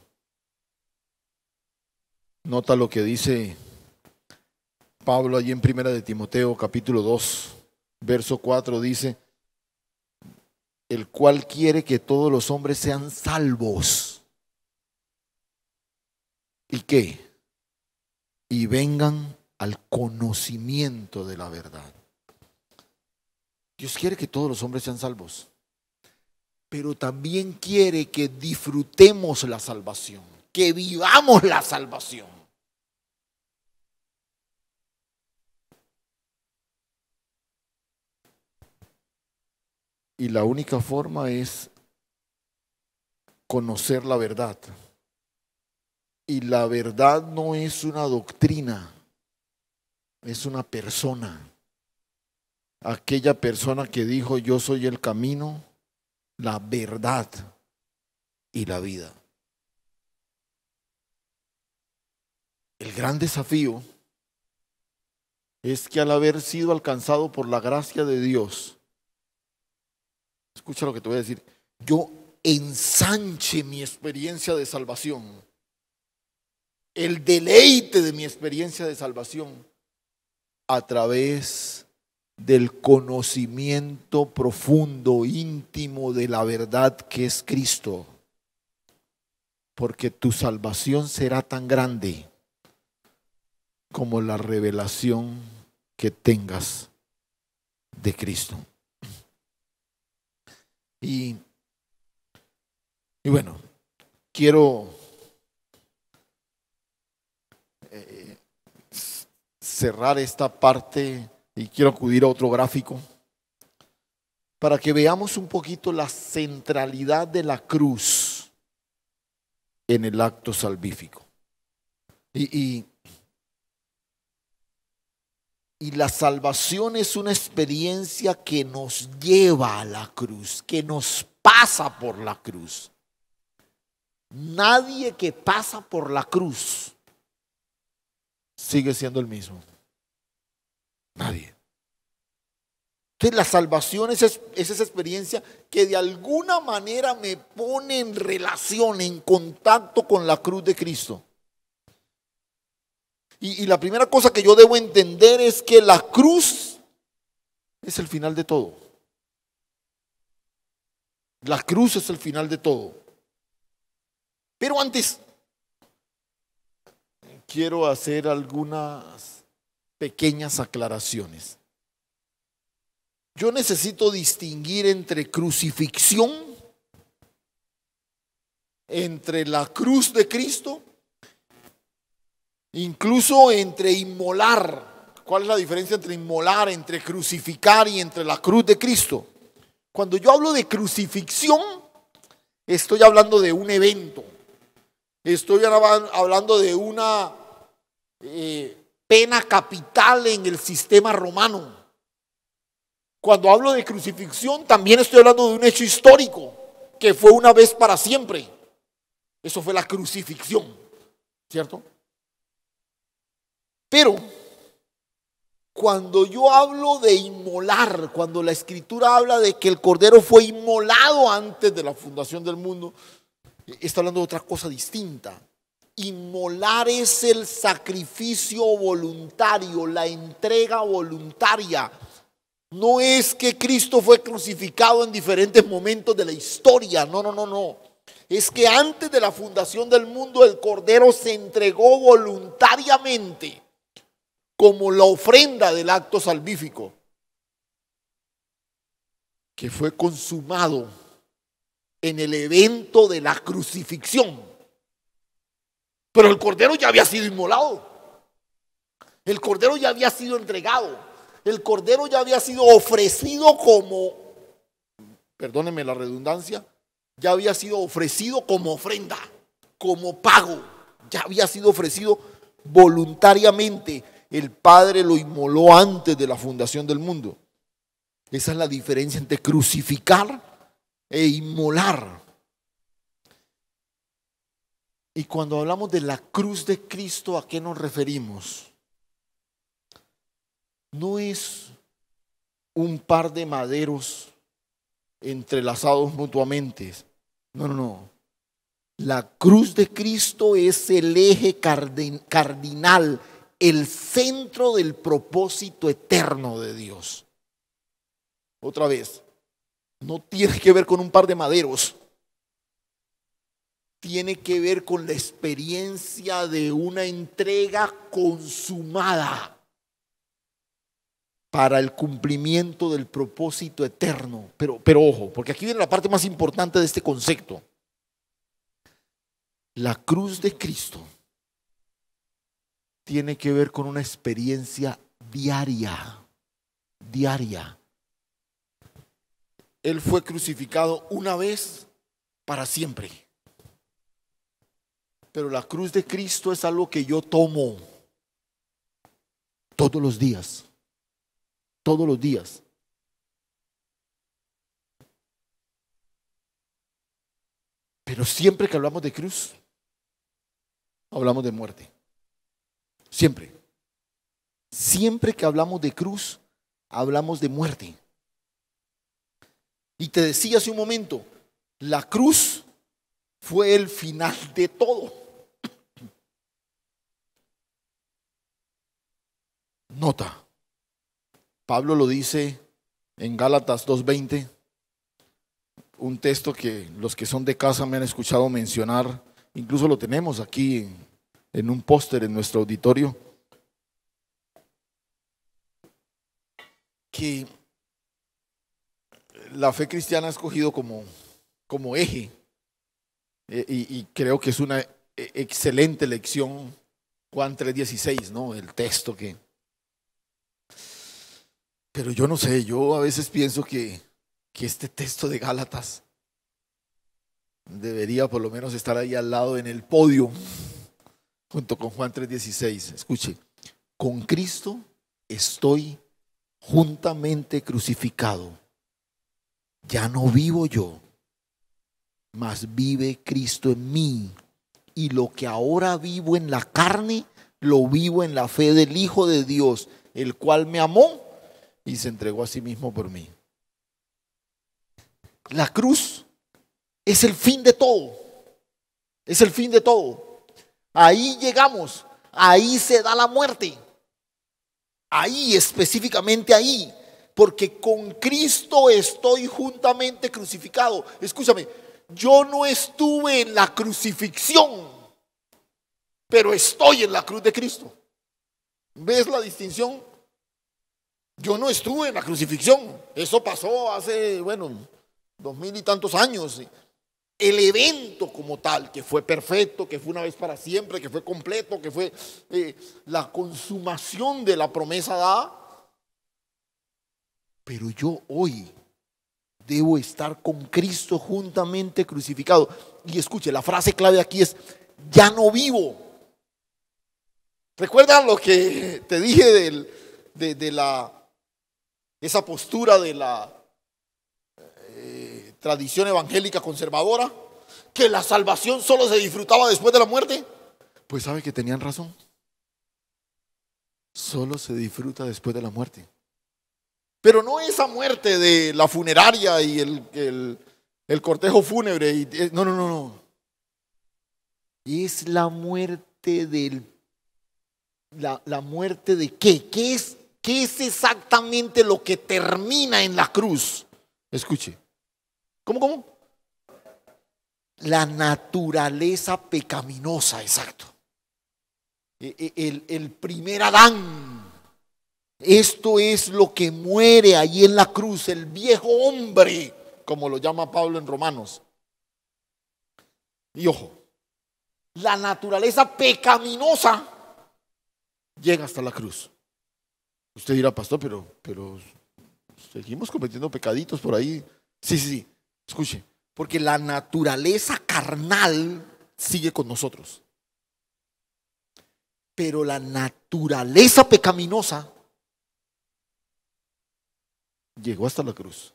Nota lo que dice Pablo allí en 1 de Timoteo capítulo 2, verso 4, dice: el cual quiere que todos los hombres sean salvos. ¿Y qué? Y vengan al conocimiento de la verdad. Dios quiere que todos los hombres sean salvos, pero también quiere que disfrutemos la salvación, que vivamos la salvación. Y la única forma es conocer la verdad. Y la verdad no es una doctrina, es una persona. Aquella persona que dijo: yo soy el camino, la verdad y la vida. El gran desafío es que al haber sido alcanzado por la gracia de Dios, escucha lo que te voy a decir, yo ensanche mi experiencia de salvación, el deleite de mi experiencia de salvación a través del conocimiento profundo, íntimo de la verdad que es Cristo. Porque tu salvación será tan grande como la revelación que tengas de Cristo. Y bueno, quiero cerrar esta parte y quiero acudir a otro gráfico para que veamos un poquito la centralidad de la cruz en el acto salvífico. Y la salvación es una experiencia que nos lleva a la cruz, que nos pasa por la cruz. Nadie que pasa por la cruz sigue siendo el mismo. Nadie. Entonces la salvación es esa experiencia que de alguna manera me pone en relación, en contacto con la cruz de Cristo. Y la primera cosa que yo debo entender es que la cruz es el final de todo. La cruz es el final de todo. Pero antes, quiero hacer algunas pequeñas aclaraciones. Yo necesito distinguir entre crucifixión, entre la cruz de Cristo Incluso entre inmolar. ¿Cuál es la diferencia entre inmolar, entre crucificar y entre la cruz de Cristo? Cuando yo hablo de crucifixión, estoy hablando de un evento. Estoy hablando de una pena capital en el sistema romano. Cuando hablo de crucifixión, también estoy hablando de un hecho histórico que fue una vez para siempre. Eso fue la crucifixión, ¿cierto? Pero cuando yo hablo de inmolar, cuando la Escritura habla de que el Cordero fue inmolado antes de la fundación del mundo, está hablando de otra cosa distinta. Inmolar es el sacrificio voluntario, la entrega voluntaria. No es que Cristo fue crucificado en diferentes momentos de la historia, no. Es que antes de la fundación del mundo el Cordero se entregó voluntariamente como la ofrenda del acto salvífico, que fue consumado en el evento de la crucifixión. Pero el Cordero ya había sido inmolado. El Cordero ya había sido entregado. El Cordero ya había sido ofrecido como, perdónenme la redundancia, ya había sido ofrecido como ofrenda, como pago. Ya había sido ofrecido voluntariamente. El Padre lo inmoló antes de la fundación del mundo. Esa es la diferencia entre crucificar e inmolar. Y cuando hablamos de la cruz de Cristo, ¿a qué nos referimos? No es un par de maderos entrelazados mutuamente. No. La cruz de Cristo es el eje cardinal, el centro del propósito eterno de Dios. Otra vez, no tiene que ver con un par de maderos. Tiene que ver con la experiencia de una entrega consumada para el cumplimiento del propósito eterno. Pero ojo, porque aquí viene la parte más importante de este concepto. La cruz de Cristo tiene que ver con una experiencia diaria. Él fue crucificado una vez para siempre. Pero la cruz de Cristo es algo que yo tomo todos los días. Todos los días. Pero siempre que hablamos de cruz, hablamos de muerte. Siempre. Siempre que hablamos de cruz, hablamos de muerte. Y te decía hace un momento, la cruz fue el final de todo. Nota, Pablo lo dice en Gálatas 2:20, un texto que los que son de casa me han escuchado mencionar, incluso lo tenemos aquí en un póster en nuestro auditorio, que la fe cristiana ha escogido como eje, y creo que es una excelente lección, Juan 3:16, ¿no? El texto que... Pero yo no sé, yo a veces pienso que este texto de Gálatas debería por lo menos estar ahí al lado en el podio, junto con Juan 3:16. Escuche, con Cristo estoy juntamente crucificado. Ya no vivo yo, mas vive Cristo en mí. Y lo que ahora vivo en la carne, lo vivo en la fe del Hijo de Dios, el cual me amó y se entregó a sí mismo por mí. La cruz es el fin de todo. Es el fin de todo. Ahí llegamos. Ahí se da la muerte. Ahí, específicamente ahí. Porque con Cristo estoy juntamente crucificado. Escúchame, yo no estuve en la crucifixión, pero estoy en la cruz de Cristo. ¿Ves la distinción? Yo no estuve en la crucifixión. Eso pasó hace, 2000 y tantos años. el evento como tal, que fue perfecto, que fue una vez para siempre, que fue completo, que fue la consumación de la promesa dada. Pero yo hoy debo estar con Cristo juntamente crucificado. Y escuche, la frase clave aquí es: ya no vivo. ¿Recuerdan lo que te dije esa postura de la tradición evangélica conservadora? Que la salvación solo se disfrutaba después de la muerte. Pues sabe que tenían razón. Solo se disfruta después de la muerte. Pero no esa muerte de la funeraria y el cortejo fúnebre. No. Es la muerte la muerte de ¿qué? ¿Qué es exactamente lo que termina en la cruz? Escuche. ¿Cómo? La naturaleza pecaminosa, exacto. El primer Adán. Esto es lo que muere ahí en la cruz, el viejo hombre, como lo llama Pablo en Romanos. Y ojo, la naturaleza pecaminosa llega hasta la cruz. Usted dirá, pastor, pero seguimos cometiendo pecaditos por ahí. Sí, escuche, porque la naturaleza carnal sigue con nosotros. Pero la naturaleza pecaminosa llegó hasta la cruz.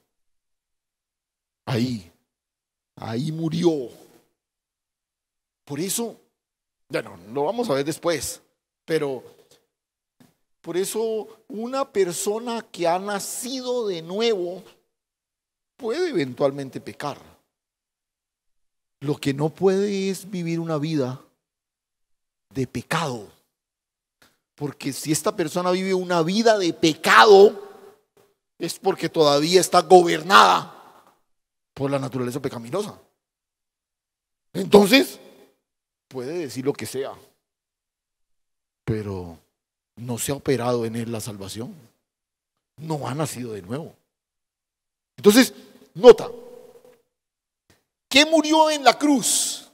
Ahí murió. Por eso, bueno, lo vamos a ver después, pero por eso una persona que ha nacido de nuevo puede eventualmente pecar. Lo que no puede es vivir una vida de pecado. Porque si esta persona vive una vida de pecado, es porque todavía está gobernada por la naturaleza pecaminosa. Entonces, puede decir lo que sea, pero no se ha operado en él la salvación. No ha nacido de nuevo. Entonces, nota, ¿qué murió en la cruz?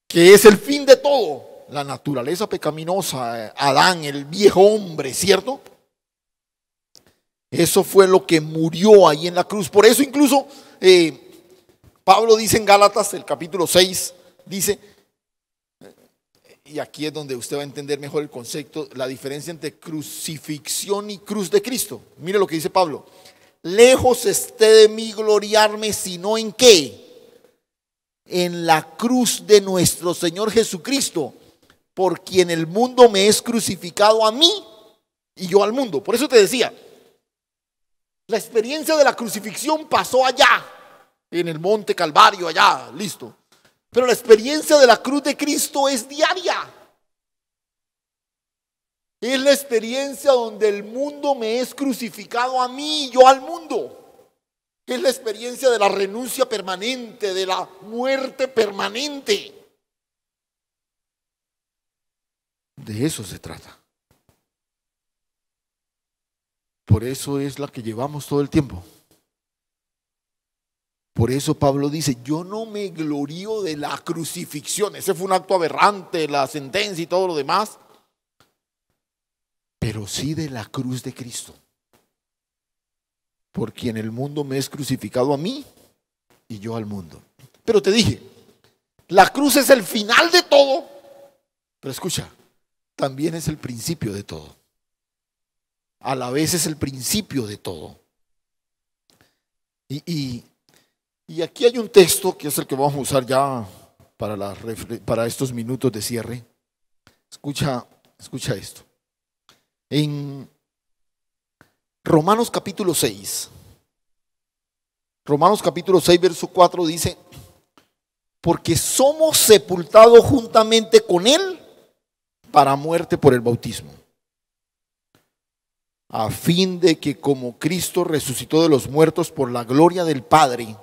Que es el fin de todo. La naturaleza pecaminosa, Adán, el viejo hombre, ¿cierto? Eso fue lo que murió ahí en la cruz. Por eso incluso Pablo dice en Gálatas, el capítulo 6, dice, y aquí es donde usted va a entender mejor el concepto, la diferencia entre crucifixión y cruz de Cristo. Mire lo que dice Pablo: lejos esté de mí gloriarme, sino en ¿qué? En la cruz de nuestro Señor Jesucristo, por quien el mundo me es crucificado a mí y yo al mundo. Por eso te decía, la experiencia de la crucifixión pasó allá, en el monte Calvario, allá, listo. Pero la experiencia de la cruz de Cristo es diaria. Es la experiencia donde el mundo me es crucificado a mí y yo al mundo. Es la experiencia de la renuncia permanente, de la muerte permanente. De eso se trata. Por eso es la que llevamos todo el tiempo. Por eso Pablo dice, yo no me glorío de la crucifixión. Ese fue un acto aberrante, la sentencia y todo lo demás. Pero sí de la cruz de Cristo. Por quien el mundo me es crucificado a mí y yo al mundo. Pero te dije, la cruz es el final de todo. Pero escucha, también es el principio de todo. A la vez es el principio de todo. Y aquí hay un texto que es el que vamos a usar ya para estos minutos de cierre. Escucha esto. En Romanos capítulo 6, verso 4 dice, porque somos sepultados juntamente con Él para muerte por el bautismo, a fin de que como Cristo resucitó de los muertos por la gloria del Padre,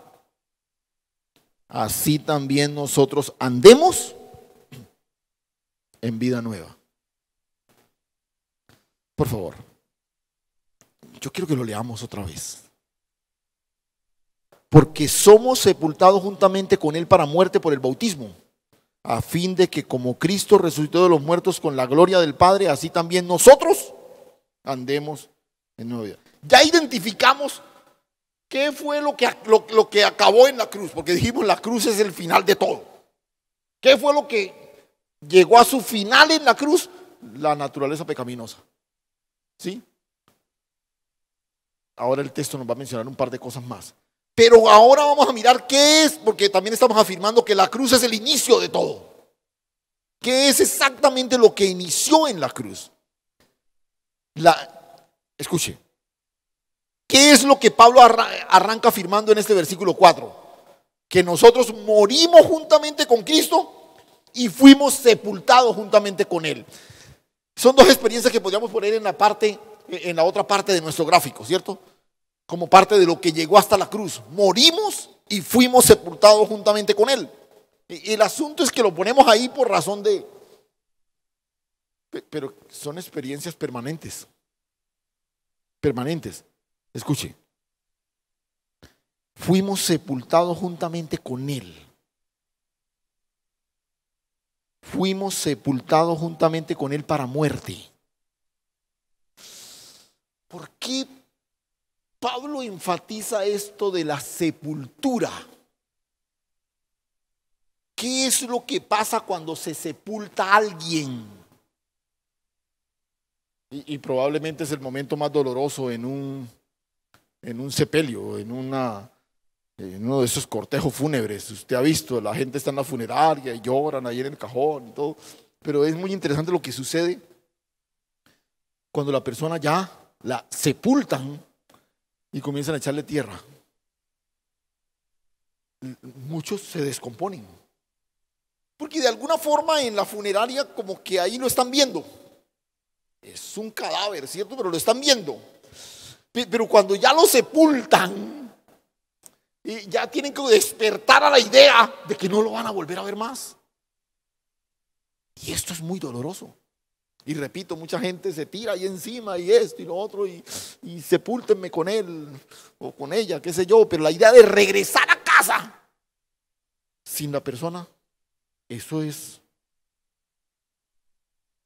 así también nosotros andemos en vida nueva. Por favor, yo quiero que lo leamos otra vez. porque somos sepultados juntamente con Él para muerte por el bautismo, a fin de que como Cristo resucitó de los muertos con la gloria del Padre, así también nosotros andemos en nueva vida. Ya identificamos qué fue lo que acabó en la cruz, porque dijimos la cruz es el final de todo. ¿Qué fue lo que llegó a su final en la cruz? La naturaleza pecaminosa. ¿Sí? Ahora el texto nos va a mencionar un par de cosas más. Pero ahora vamos a mirar qué es, porque también estamos afirmando que la cruz es el inicio de todo. ¿Qué es exactamente lo que inició en la cruz? Escuche, ¿qué es lo que Pablo arranca afirmando en este versículo 4? Que nosotros morimos juntamente con Cristo y fuimos sepultados juntamente con Él. Son dos experiencias que podríamos poner en la otra parte de nuestro gráfico, ¿cierto? Como parte de lo que llegó hasta la cruz. Morimos y fuimos sepultados juntamente con Él. Y el asunto es que lo ponemos ahí por razón de... Pero son experiencias permanentes. Permanentes. Escuche. Fuimos sepultados juntamente con Él. Fuimos sepultados juntamente con Él para muerte. ¿Por qué Pablo enfatiza esto de la sepultura? ¿Qué es lo que pasa cuando se sepulta a alguien? Y probablemente es el momento más doloroso en un sepelio, en uno de esos cortejos fúnebres. Usted ha visto, la gente está en la funeraria y lloran ahí en el cajón y todo. Pero es muy interesante lo que sucede cuando la persona ya la sepultan y comienzan a echarle tierra. Muchos se descomponen. Porque de alguna forma en la funeraria como que ahí lo están viendo. Es un cadáver, ¿cierto? Pero lo están viendo. Pero cuando ya lo sepultan, ya tienen que despertar a la idea de que no lo van a volver a ver más. Y esto es muy doloroso. Y repito, mucha gente se tira ahí encima y esto y lo otro y sepúltenme con él o con ella, qué sé yo. Pero la idea de regresar a casa sin la persona, eso es...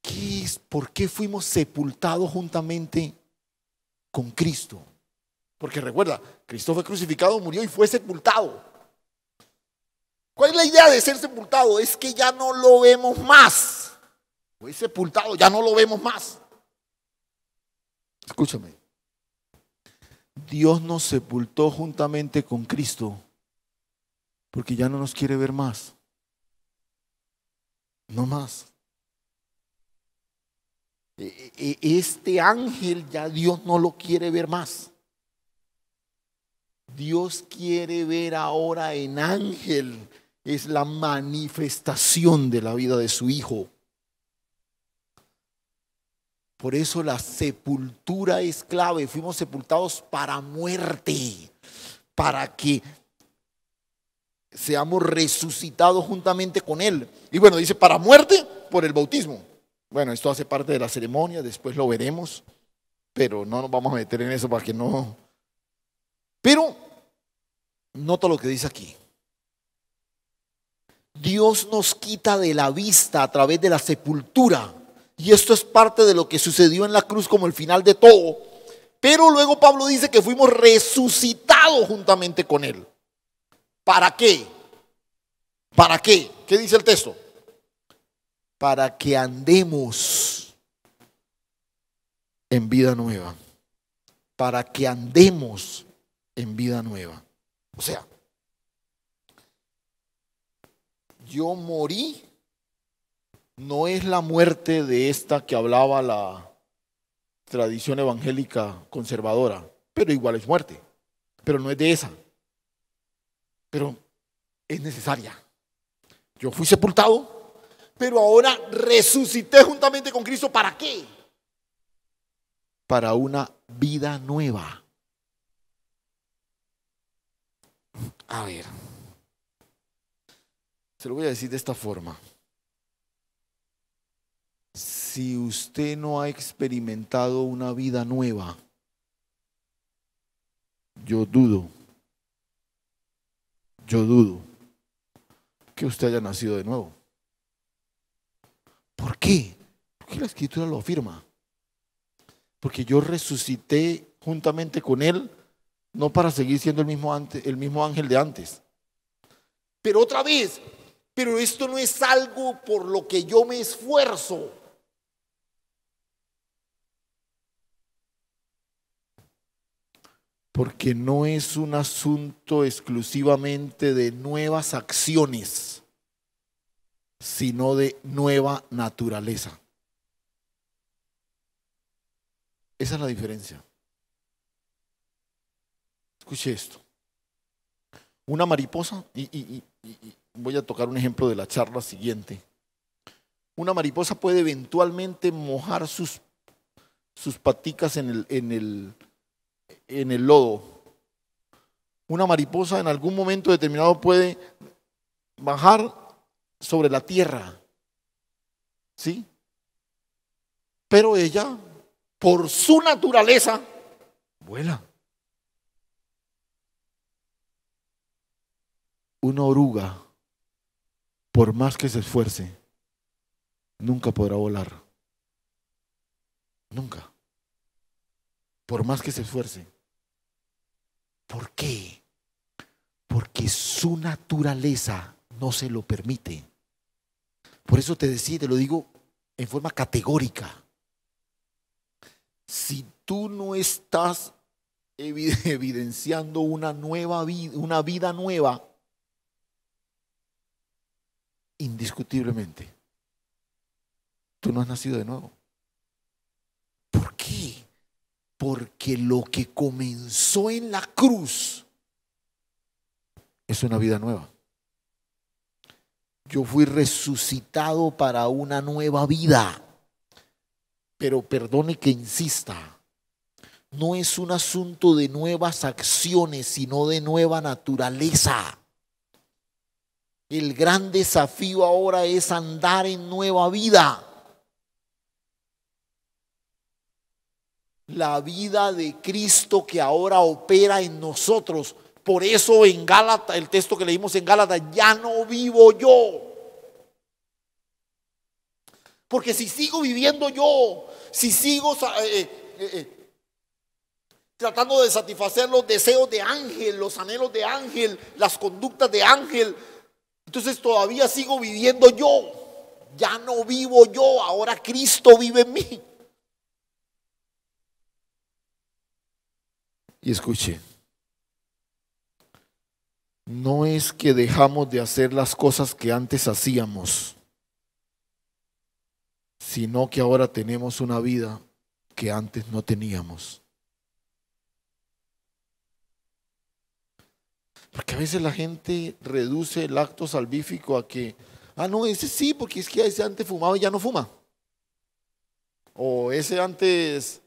¿Qué es? ¿Por qué fuimos sepultados juntamente con Cristo? Porque recuerda, Cristo fue crucificado, murió y fue sepultado. ¿Cuál es la idea de ser sepultado? Es que ya no lo vemos más. Fue sepultado, ya no lo vemos más. Escúchame. Dios nos sepultó juntamente con Cristo porque ya no nos quiere ver más. No más. Este ángel ya Dios no lo quiere ver más. Dios quiere ver ahora en ángel. Es la manifestación de la vida de su Hijo. Por eso la sepultura es clave. Fuimos sepultados para muerte, para que seamos resucitados juntamente con Él. Y bueno, dice para muerte por el bautismo. Bueno, esto hace parte de la ceremonia, después lo veremos, pero no nos vamos a meter en eso para que no. Pero nota lo que dice aquí. Dios nos quita de la vista a través de la sepultura. Y esto es parte de lo que sucedió en la cruz como el final de todo. Pero luego Pablo dice que fuimos resucitados juntamente con Él. ¿Para qué? ¿Para qué? ¿Qué dice el texto? Para que andemos en vida nueva. Para que andemos en vida nueva. O sea, yo morí. No es la muerte de esta que hablaba la tradición evangélica conservadora, pero igual es muerte. Pero no es de esa. Pero es necesaria. Yo fui sepultado, pero ahora resucité juntamente con Cristo. ¿Para qué? Para una vida nueva. A ver, se lo voy a decir de esta forma. Si usted no ha experimentado una vida nueva, yo dudo yo dudo que usted haya nacido de nuevo. ¿Por qué? Porque la Escritura lo afirma. Porque yo resucité juntamente con Él, no para seguir siendo el mismo ángel de antes. Pero otra vez, pero esto no es algo por lo que yo me esfuerzo. Porque no es un asunto exclusivamente de nuevas acciones, sino de nueva naturaleza. Esa es la diferencia. Escuche esto. Una mariposa, y voy a tocar un ejemplo de la charla siguiente. Una mariposa puede eventualmente mojar sus paticas en el lodo. Una mariposa en algún momento determinado puede bajar sobre la tierra, ¿sí? Pero ella, por su naturaleza, vuela. Una oruga, por más que se esfuerce, nunca podrá volar. Nunca. Por más que se esfuerce. ¿Por qué? Porque su naturaleza no se lo permite. Por eso te decía, te lo digo en forma categórica. Si tú no estás evidenciando una nueva vida, una vida nueva, indiscutiblemente, tú no has nacido de nuevo. ¿Por qué? Porque lo que comenzó en la cruz es una vida nueva. Yo fui resucitado para una nueva vida. Pero perdone que insista, no es un asunto de nuevas acciones, sino de nueva naturaleza. El gran desafío ahora es andar en nueva vida. La vida de Cristo que ahora opera en nosotros. Por eso en Gálatas, el texto que leímos en Gálatas, ya no vivo yo. Porque si sigo viviendo yo, si sigo tratando de satisfacer los deseos de ángel, los anhelos de ángel, las conductas de ángel, entonces todavía sigo viviendo yo. Ya no vivo yo, ahora Cristo vive en mí. Y escuche, no es que dejamos de hacer las cosas que antes hacíamos, sino que ahora tenemos una vida que antes no teníamos. Porque a veces la gente reduce el acto salvífico a que, no, ese sí, porque es que ese antes fumaba y ya no fuma. O ese antes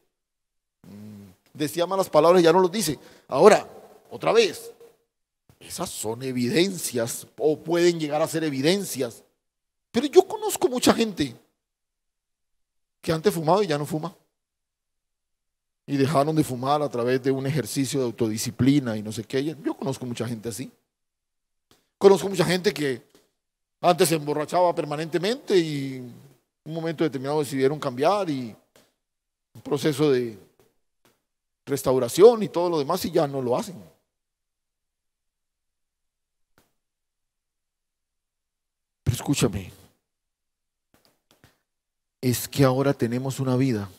decía malas palabras y ya no los dice. Ahora, otra vez, esas son evidencias o pueden llegar a ser evidencias. Pero yo conozco mucha gente que antes fumaba y ya no fuma. Y dejaron de fumar a través de un ejercicio de autodisciplina y no sé qué. Yo conozco mucha gente así. Conozco mucha gente que antes se emborrachaba permanentemente y en un momento determinado decidieron cambiar y un proceso de restauración y todo lo demás y ya no lo hacen. Pero escúchame, es que ahora tenemos una vida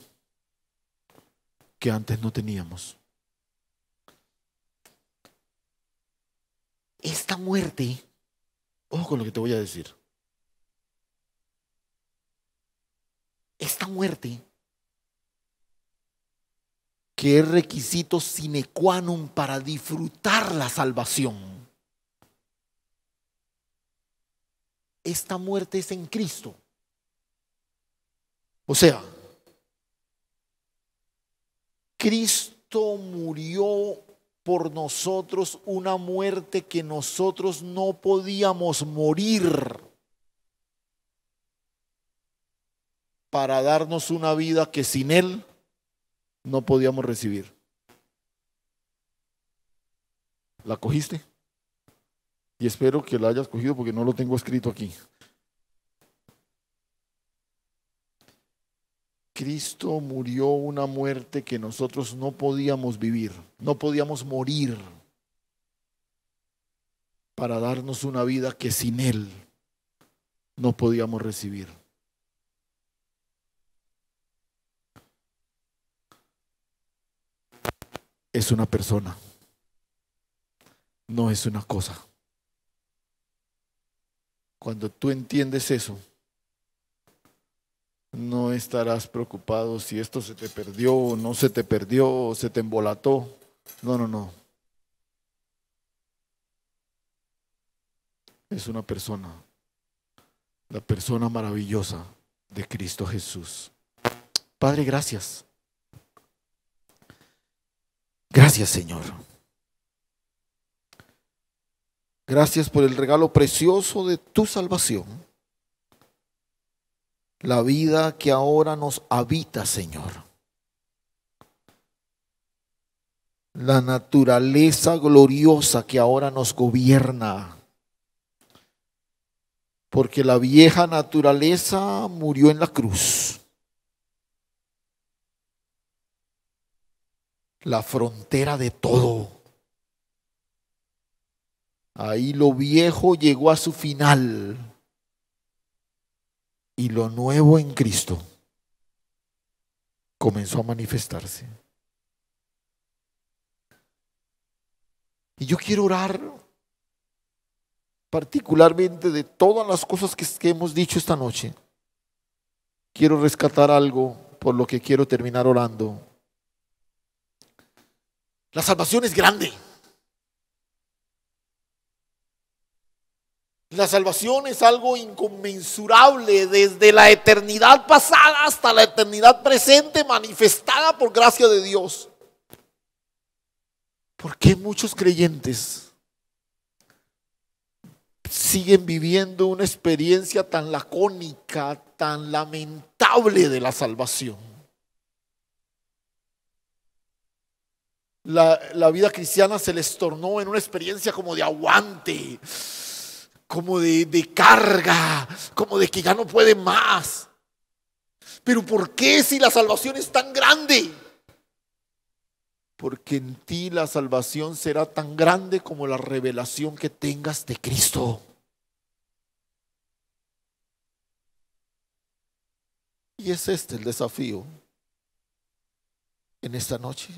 que antes no teníamos. Esta muerte, ojo con lo que te voy a decir. Esta muerte, que es requisito sine qua non para disfrutar la salvación. Esta muerte es en Cristo. O sea, Cristo murió por nosotros una muerte que nosotros no podíamos morir para darnos una vida que sin Él no podíamos recibir. ¿La cogiste? Y espero que la hayas cogido porque no lo tengo escrito aquí. Cristo murió una muerte que nosotros no podíamos vivir, no podíamos morir, para darnos una vida que sin Él no podíamos recibir. Es una persona, no es una cosa. Cuando tú entiendes eso, no estarás preocupado si esto se te perdió o no se te perdió o se te embolató. No, no, no. Es una persona, la persona maravillosa de Cristo Jesús. Padre, gracias. Gracias, Señor. Gracias por el regalo precioso de tu salvación. La vida que ahora nos habita, Señor. La naturaleza gloriosa que ahora nos gobierna. Porque la vieja naturaleza murió en la cruz. La frontera de todo. Ahí lo viejo llegó a su final. Y lo nuevo en Cristo comenzó a manifestarse. Y yo quiero orar particularmente de todas las cosas que hemos dicho esta noche. Quiero rescatar algo por lo que quiero terminar orando. La salvación es grande. La salvación es algo inconmensurable desde la eternidad pasada hasta la eternidad presente, manifestada por gracia de Dios. ¿Por qué muchos creyentes siguen viviendo una experiencia tan lacónica, tan lamentable de la salvación? La vida cristiana se les tornó en una experiencia como de aguante, como de carga, como de que ya no puede más. Pero ¿por qué si la salvación es tan grande? Porque en ti la salvación será tan grande como la revelación que tengas de Cristo. Y es este el desafío en esta noche.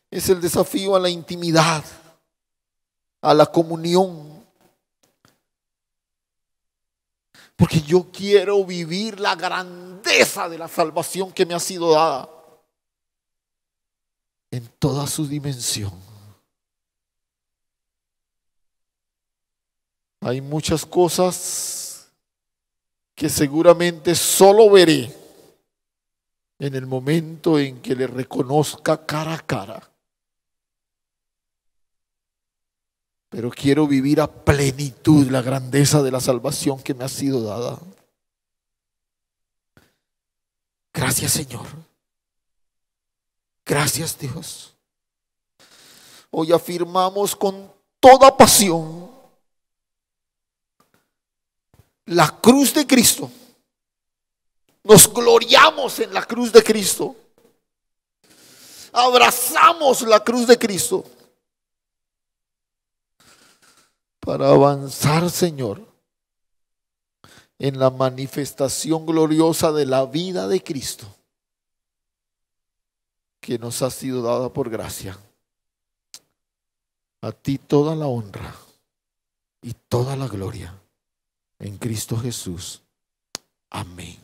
Es el desafío a la intimidad, a la comunión. Porque yo quiero vivir la grandeza de la salvación que me ha sido dada en toda su dimensión. Hay muchas cosas que seguramente solo veré en el momento en que le reconozca cara a cara. Pero quiero vivir a plenitud la grandeza de la salvación que me ha sido dada. Gracias, Señor. Gracias, Dios. Hoy afirmamos con toda pasión la cruz de Cristo. Nos gloriamos en la cruz de Cristo. Abrazamos la cruz de Cristo. Para avanzar, Señor, en la manifestación gloriosa de la vida de Cristo que nos ha sido dada por gracia. A ti toda la honra y toda la gloria en Cristo Jesús. Amén.